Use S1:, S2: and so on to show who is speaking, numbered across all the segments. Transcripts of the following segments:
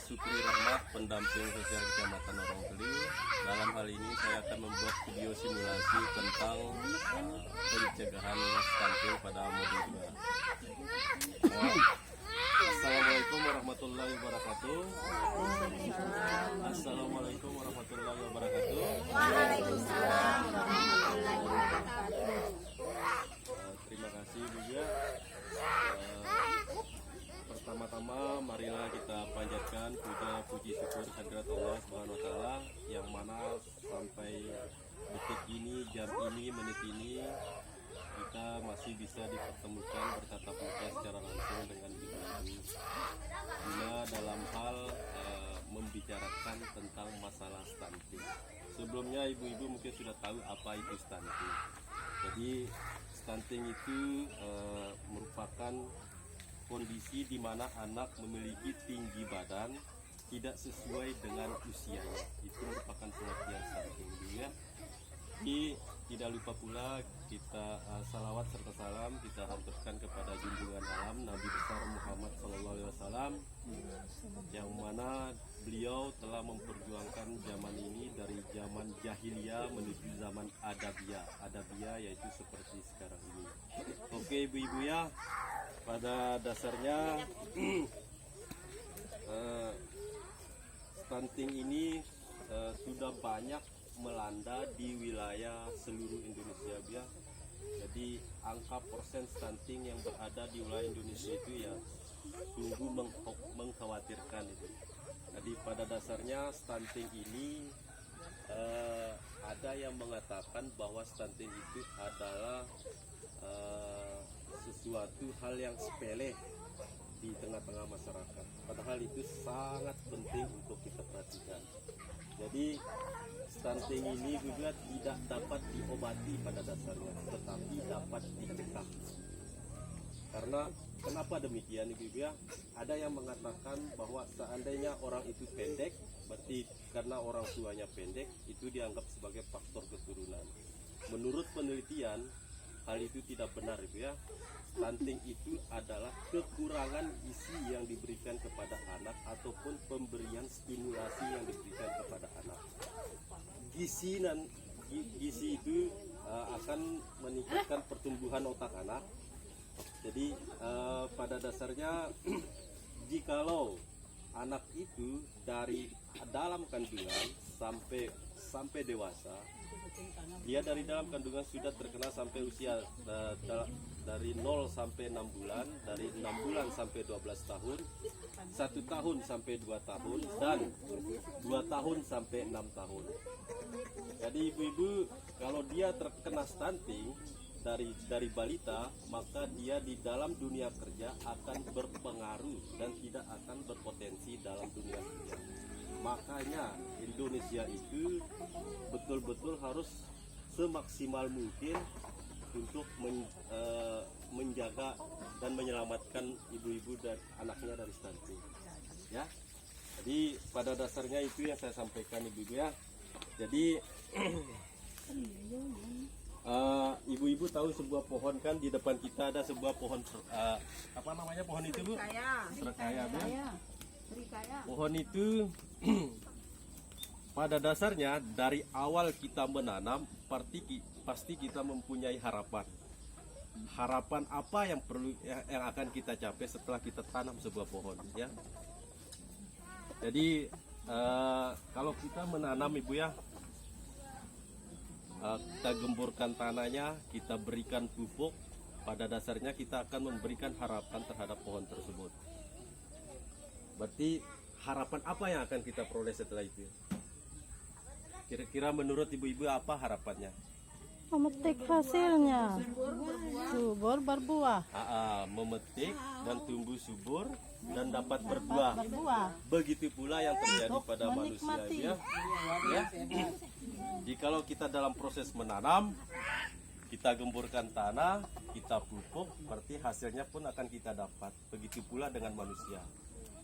S1: Sukri Rahmat, pendamping sosial Kecamatan Orongkeli. Dalam hal ini saya akan membuat video simulasi tentang pencegahan stunting pada modul 2. Assalamualaikum warahmatullahi wabarakatuh. Assalamualaikum warahmatullahi wabarakatuh.
S2: Waalaikumsalam warahmatullahi wabarakatuh.
S1: Terima kasih Bu ya. Pertama-tama marilah kita panjatkan puji syukur kehadirat Allah Subhanahu wa taala yang mana sampai detik ini, jam ini, menit ini kita masih bisa dipertemukan bertatap muka secara langsung dengan ibu-ibu. Guna dalam hal membicarakan tentang masalah stunting. Sebelumnya ibu-ibu mungkin sudah tahu apa itu stunting. Jadi stunting itu merupakan kondisi di mana anak memiliki tinggi badan tidak sesuai dengan usianya. Itu merupakan pengertian stunting ya. Jadi tidak lupa pula kita salawat serta salam kita haturkan kepada junjungan alam Nabi besar Muhammad SAW yang mana beliau telah memperjuangkan zaman ini dari zaman jahiliyah menuju zaman adabiyah yaitu seperti sekarang ini. Oke ibu-ibu ya, pada dasarnya stunting ini sudah banyak melanda di wilayah seluruh Indonesia ya. Jadi angka persen stunting yang berada di wilayah Indonesia itu ya sungguh mengkhawatirkan itu. Jadi pada dasarnya stunting ini ada yang mengatakan bahwa stunting itu adalah sesuatu hal yang sepele di tengah-tengah masyarakat. Padahal itu sangat penting untuk kita perhatikan. Jadi stunting ini juga tidak dapat diobati pada dasarnya, tetapi dapat dicegah. Karena kenapa demikian ibu ya? Ada yang mengatakan bahwa seandainya orang itu pendek, berarti karena orang tuanya pendek, itu dianggap sebagai faktor keturunan. Menurut penelitian, hal itu tidak benar ibu ya. Stunting itu adalah kekurangan gizi yang diberikan kepada anak ataupun pemberian stimulasi yang diberikan kepada anak. Gizi itu akan meningkatkan pertumbuhan otak anak. Jadi pada dasarnya jikalau anak itu dari dalam kandungan sampai dewasa, dia dari dalam kandungan sudah terkena sampai usia dari 0 sampai 6 bulan, dari 6 bulan sampai 12 tahun, 1 tahun sampai 2 tahun, dan 2 tahun sampai 6 tahun. Jadi ibu-ibu kalau dia terkena stunting dari balita, maka dia di dalam dunia kerja akan berpengaruh dan tidak akan berpotensi dalam dunia kerja. Makanya Indonesia itu betul-betul harus semaksimal mungkin untuk menjaga dan menyelamatkan ibu-ibu dan anaknya dari stunting. Ya, jadi pada dasarnya itu yang saya sampaikan ibu-ibu ya. Jadi ibu-ibu tahu sebuah pohon kan di depan kita ada sebuah pohon apa namanya pohon itu bu? Serikaya. Pohon itu pada dasarnya dari awal kita menanam pasti kita mempunyai harapan. Harapan apa yang akan kita capai setelah kita tanam sebuah pohon ya. Jadi kalau kita menanam ibu ya, kita gemburkan tanahnya, kita berikan pupuk, pada dasarnya kita akan memberikan harapan terhadap pohon tersebut. Berarti harapan apa yang akan kita peroleh setelah itu? Kira-kira menurut ibu-ibu apa harapannya?
S3: Memetik hasilnya, subur berbuah.
S1: Memetik dan tumbuh subur dan dapat berbuah. Begitu pula yang terjadi pada manusia ya. Jadi kalau kita dalam proses menanam, kita gemburkan tanah, kita pupuk, berarti hasilnya pun akan kita dapat. Begitu pula dengan manusia.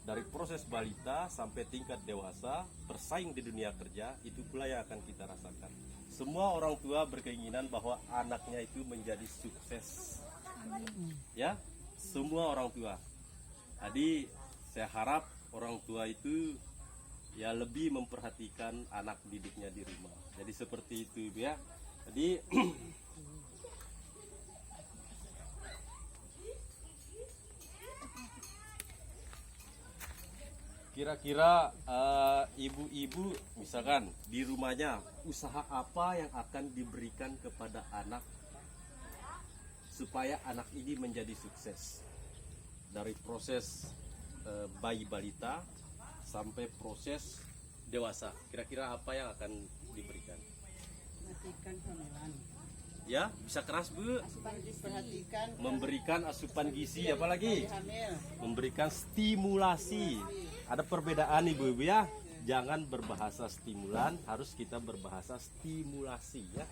S1: Dari proses balita sampai tingkat dewasa, bersaing di dunia kerja, itu pula yang akan kita rasakan. Semua orang tua berkeinginan bahwa anaknya itu menjadi sukses. Ya, semua orang tua. Jadi saya harap orang tua itu ya lebih memperhatikan anak didiknya di rumah. Jadi seperti itu Ibu ya. Jadi kira-kira ibu-ibu misalkan di rumahnya usaha apa yang akan diberikan kepada anak supaya anak ini menjadi sukses dari proses bayi balita sampai proses dewasa. Kira-kira apa yang akan diberikan?
S4: Perhatikan kehamilan.
S1: Ya, bisa keras Bu.
S4: Perhatikan
S1: Memberikan asupan gizi, apalagi
S4: hamil.
S1: memberikan stimulasi. Ada perbedaan ibu-ibu ya. Jangan berbahasa stimulan, harus kita berbahasa stimulasi ya.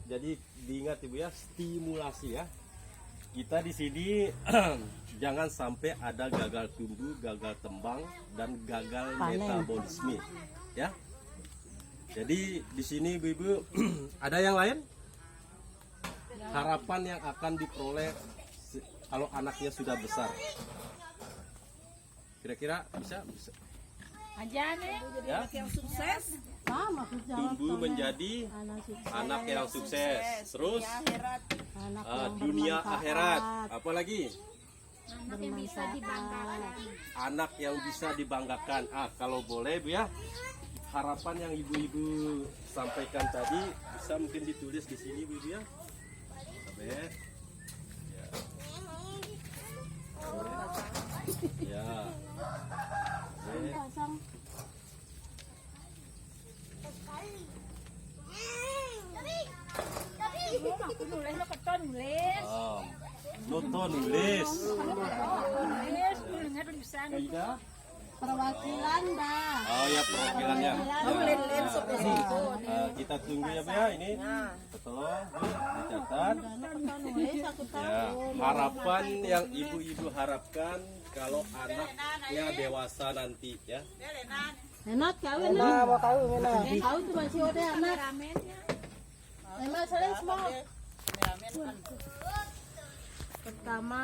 S1: Jadi diingat ibu ya, stimulasi ya. Kita di sini jangan sampai ada gagal tumbuh, gagal tembang, dan gagal metabolisme ya. Jadi di sini ibu-ibu ada yang lain? Harapan yang akan diperoleh kalau anaknya sudah besar. Kira-kira bisa?
S2: Aja nih.
S1: Ya?
S4: Yang sukses.
S3: maksudnya
S1: Tumbuh menjadi anak yang sukses. Terus
S4: Akhirat.
S3: anak
S1: dunia akhirat. Apalagi
S2: Anak yang bisa dibanggakan.
S1: anak yang bisa dibanggakan. Kalau boleh Bu ya, harapan yang ibu-ibu sampaikan tadi bisa mungkin ditulis di sini Bu ya. Sampai. Ya.
S2: Aku nulis lo keton nulis.
S1: Noto nulis.
S2: Nulis, nulisnya tulisan.
S1: Kaida.
S3: perwakilan dah.
S1: Oh ya perwakilannya.
S4: Lin seperti itu.
S1: Kita tunggu ya Bu ya ini. Tolong Bu dicatat.
S3: Nulis aku
S1: Ya, harapan yang ibu-ibu harapkan kalau anaknya dewasa nanti ya.
S3: enak kawin
S4: Nah, mau kawin nah.
S3: tahu tuh masih ada anak
S2: Ramennya.
S3: emang saling semua
S4: Kameramen kan.
S3: pertama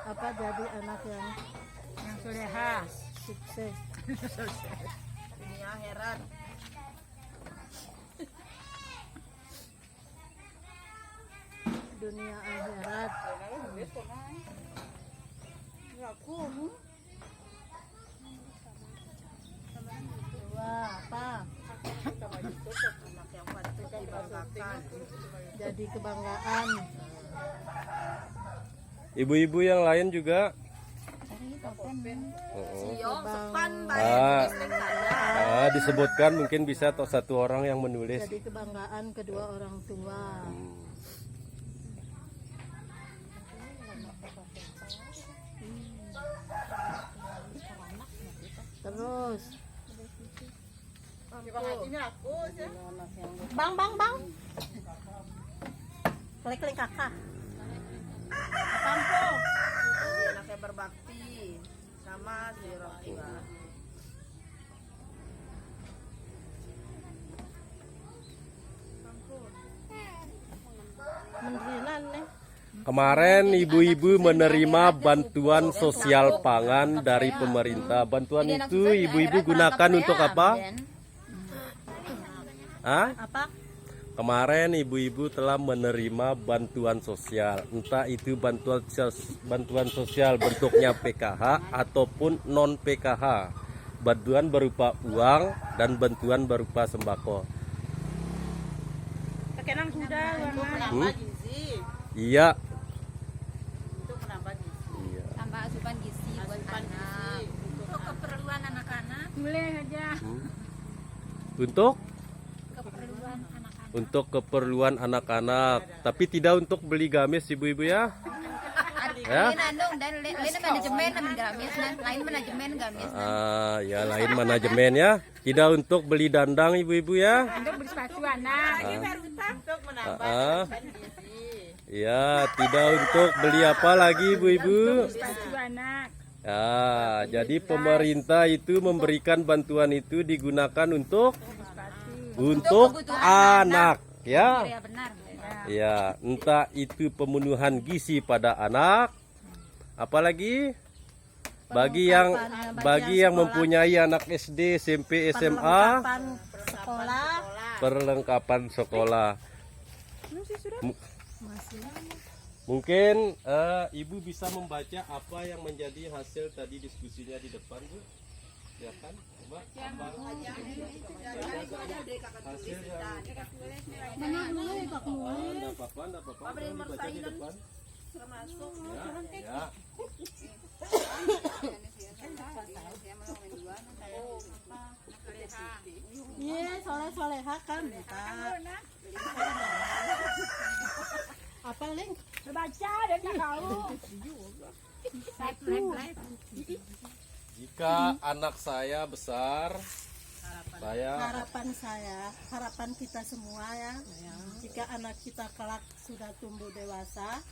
S3: apa jadi anak yang
S2: Soleha.
S3: sukses
S4: Dunia akhirat.
S3: dunia akhirat dua apa
S4: Anak yang patut dibanggakan.
S3: jadi kebanggaan
S1: Ibu-ibu yang lain juga.
S4: Siong, sepan,
S1: Ah.
S4: baik.
S1: Disebutkan mungkin bisa atau satu orang yang menulis.
S3: jadi kebanggaan kedua orang tua terus
S4: Aku sih.
S3: bang klik kakak
S4: Kampung. Jadi anaknya berbakti sama si orang tua.
S3: mendirinan nih
S1: Kemarin ibu-ibu menerima bantuan sosial pangan dari pemerintah. Bantuan itu ibu-ibu gunakan untuk apa?
S3: apa
S1: Kemarin ibu-ibu telah menerima bantuan sosial, entah itu bantuan sosial bentuknya PKH ataupun non PKH, bantuan berupa uang dan bantuan berupa sembako.
S2: Kekenang sudah
S4: Menambah gizi.
S1: Iya.
S4: Untuk menambah gizi.
S1: Iya.
S2: tambah asupan gizi buat anak. Untuk keperluan anak-anak. Boleh aja.
S1: Untuk
S2: Keperluan anak-anak.
S1: untuk keperluan anak-anak, tapi tidak untuk beli gamis ibu-ibu ya. Ya.
S2: Lain anu dan lain manajemen gamis, lain manajemen gamis.
S1: Ya lain manajemen ya. Tidak untuk beli dandang ibu-ibu ya.
S2: Untuk beli sepatu anak.
S4: Untuk menambah
S1: Ah.
S4: asupan gizi.
S1: Ya, tidak untuk beli apa lagi ibu-ibu.
S2: Sepatu anak.
S1: Ya, jadi pemerintah itu memberikan bantuan itu digunakan untuk
S2: Kebutuhan
S1: anak ya.
S2: Ya benar.
S1: Ya, entah itu pemenuhan gizi pada anak, apalagi bagi yang mempunyai anak SD, SMP, SMA,
S3: Perlengkapan sekolah.
S1: perlengkapan sekolah. Mungkin Ibu bisa membaca apa yang menjadi hasil tadi diskusinya di depan, Bu. Ya kan? Coba apa hasil yang enggak apa-apa, boleh dibaca di depan.
S4: Termasuk
S1: Ya.
S3: Iya, soleh-soleha kan. Apa link?
S2: Baca dan tak tahu.
S1: Jika anak saya besar,
S3: harapan kita semua ya. Jika anak kita kelak sudah tumbuh dewasa,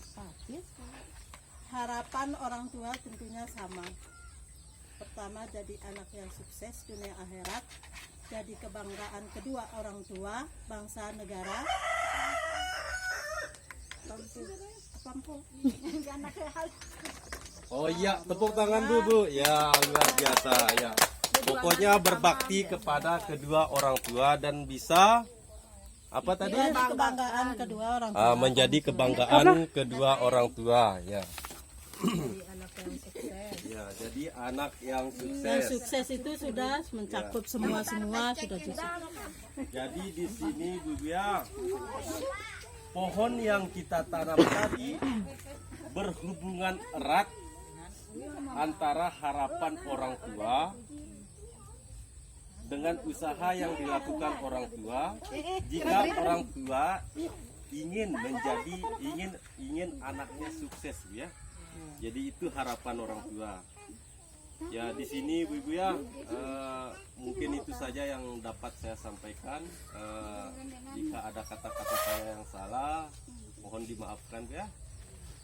S3: harapan orang tua tentunya sama. Pertama, jadi anak yang sukses dunia akhirat, jadi kebanggaan kedua orang tua, bangsa negara.
S1: Oh iya, tepuk tangan dulu, Bu. Ya, luar biasa ya. Pokoknya berbakti kepada kedua orang tua dan bisa apa tadi?
S3: Jadi kebanggaan kedua orang tua.
S1: Menjadi kebanggaan kedua orang tua, ya. Ya, jadi anak yang
S3: Yang
S1: sukses.
S3: sukses itu sudah mencakup semua sudah sukses.
S1: Jadi di sini, Bu ya, pohon yang kita tanam tadi berhubungan erat antara harapan orang tua dengan usaha yang dilakukan orang tua. Jika orang tua ingin anaknya sukses, ya. Jadi itu harapan orang tua. Ya, di sini Bu ya, mungkin itu saja yang dapat saya sampaikan. Jika ada kata-kata saya yang salah, mohon dimaafkan ya.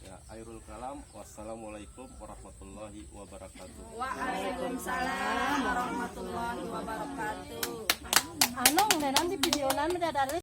S1: Ya, akhirul kalam. Wassalamualaikum warahmatullahi wabarakatuh.
S4: Waalaikumsalam warahmatullahi wabarakatuh.
S3: Anong, nanti videonan mendadak